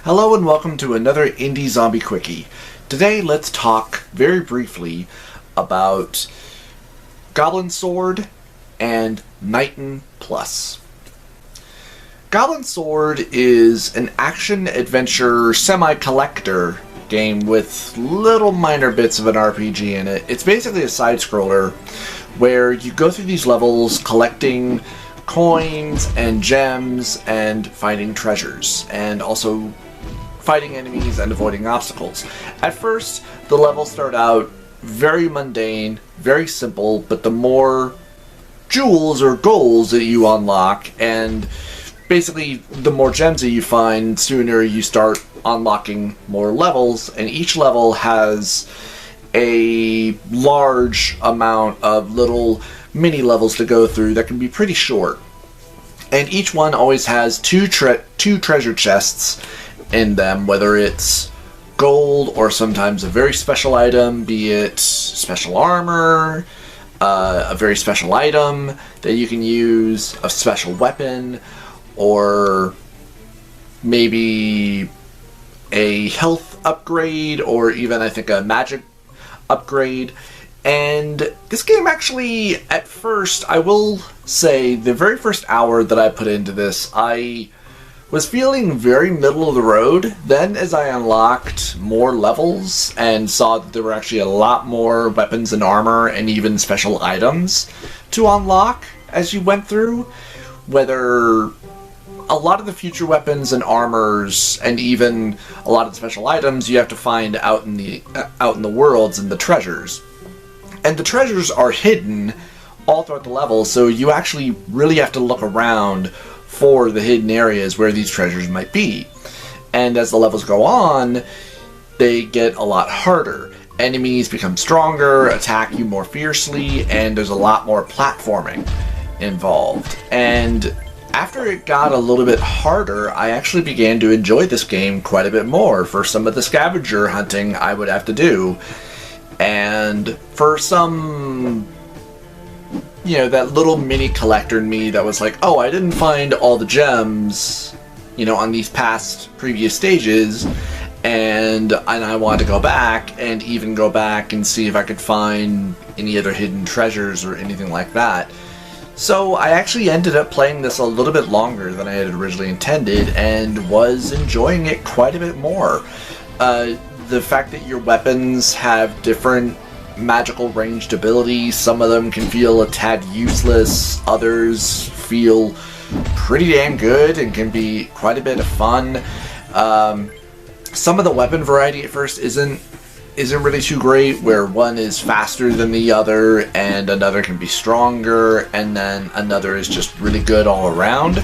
Hello and welcome to another Indie Zombie Quickie. Today let's talk very briefly about Goblin Sword and Knightin Plus. Goblin Sword is an action-adventure semi-collector game with little minor bits of an RPG in it. It's basically a side-scroller where you go through these levels collecting coins and gems and finding treasures, and also fighting enemies and avoiding obstacles. At first, the levels start out very mundane, very simple, but the more jewels or goals that you unlock, and basically the more gems that you find, sooner you start unlocking more levels, and each level has a large amount of little mini levels to go through that can be pretty short. And each one always has two treasure chests in them, whether it's gold or sometimes a very special item, be it special armor, a very special item that you can use, a special weapon, or maybe a health upgrade, or even I think a magic upgrade. And this game actually, at first, I will say, the very first hour that I put into this, I was feeling very middle of the road. Then, as I unlocked more levels and saw that there were actually a lot more weapons and armor and even special items to unlock as you went through, whether a lot of the future weapons and armors and even a lot of the special items you have to find out in the worlds and the treasures. And the treasures are hidden all throughout the level, so you actually really have to look around for the hidden areas where these treasures might be. And as the levels go on, they get a lot harder. Enemies become stronger, attack you more fiercely, and there's a lot more platforming involved. And after it got a little bit harder, I actually began to enjoy this game quite a bit more for some of the scavenger hunting I would have to do. And for some, that little mini collector in me that was like, oh, I didn't find all the gems, on these previous stages, and I wanted to go back and even go back and see if I could find any other hidden treasures or anything like that. So I actually ended up playing this a little bit longer than I had originally intended and was enjoying it quite a bit more. The fact that your weapons have different magical ranged abilities, some of them can feel a tad useless, others feel pretty damn good and can be quite a bit of fun. Some of the weapon variety at first isn't really too great, where one is faster than the other and another can be stronger, and then another is just really good all around.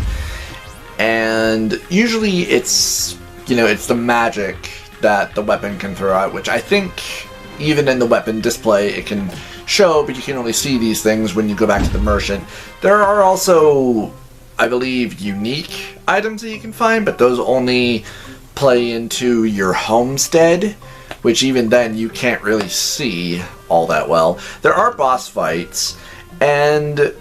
And usually it's the magic that the weapon can throw out, which I think even in the weapon display it can show, but you can only see these things when you go back to the merchant. There are also, I believe, unique items that you can find, but those only play into your homestead, which even then you can't really see all that well. There are boss fights, and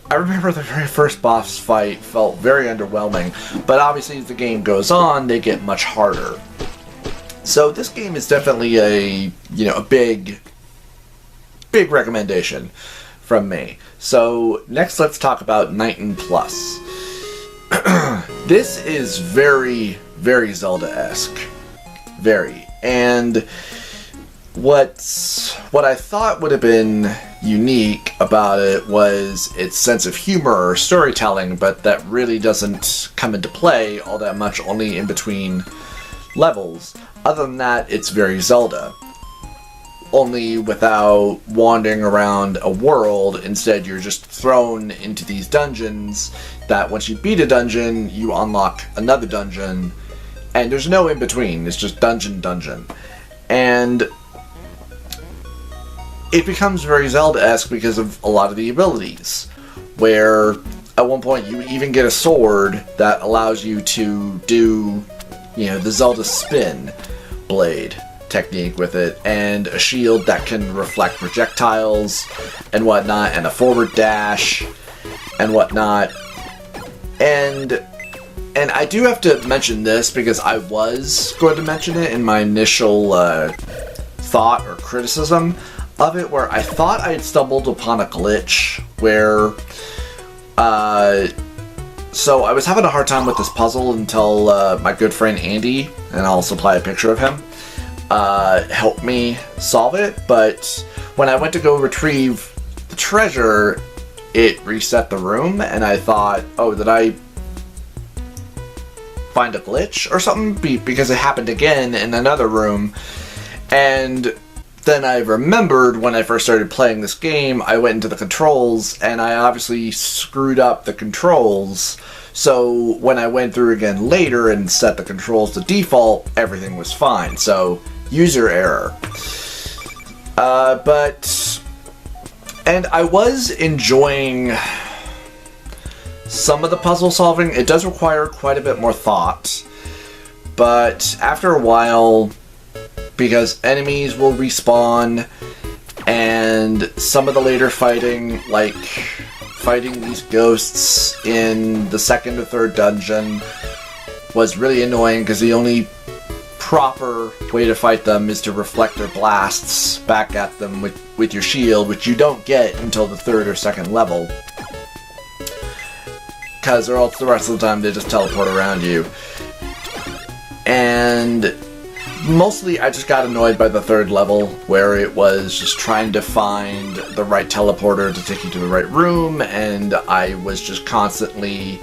I remember the very first boss fight felt very underwhelming, but obviously as the game goes on, they get much harder. So this game is definitely a big recommendation from me. So next let's talk about Knightin Plus. This is very, very Zelda-esque. Very. And what I thought would have been unique about it was its sense of humor or storytelling, but that really doesn't come into play all that much, only in between levels. Other than that, it's very Zelda. Only without wandering around a world, instead you're just thrown into these dungeons that once you beat a dungeon, you unlock another dungeon, and there's no in between, it's just dungeon. And it becomes very Zelda-esque because of a lot of the abilities, where at one point you even get a sword that allows you to do the Zelda spin blade technique with it, and a shield that can reflect projectiles and whatnot, and a forward dash and whatnot. And And I do have to mention this because I was going to mention it in my initial thought or criticism of it, where I thought I had stumbled upon a glitch where so I was having a hard time with this puzzle until my good friend Andy, and I'll supply a picture of him, helped me solve it. But when I went to go retrieve the treasure, it reset the room, and I thought, oh, did I find a glitch or something? Because it happened again in another room. And then I remembered when I first started playing this game, I went into the controls, and I obviously screwed up the controls. So when I went through again later and set the controls to default, everything was fine. So, user error. And I was enjoying some of the puzzle solving. It does require quite a bit more thought, but after a while, because enemies will respawn, and some of the later fighting, like fighting these ghosts in the second or third dungeon, was really annoying because the only proper way to fight them is to reflect their blasts back at them with your shield, which you don't get until the third or second level, because or else the rest of the time they just teleport around you. And mostly I just got annoyed by the third level, where it was just trying to find the right teleporter to take you to the right room, and I was just constantly...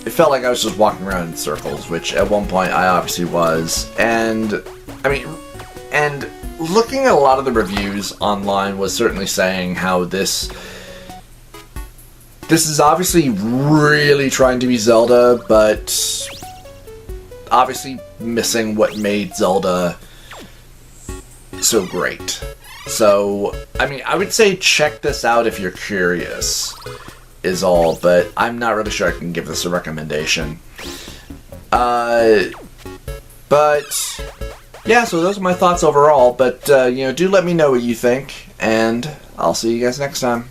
It felt like I was just walking around in circles, which at one point I obviously was. And, I mean, and looking at a lot of the reviews online was certainly saying how this is obviously really trying to be Zelda, but obviously missing what made Zelda so great. So, I mean, I would say check this out if you're curious, is all, but I'm not really sure I can give this a recommendation. But yeah, so those are my thoughts overall, but you know, do let me know what you think, and I'll see you guys next time.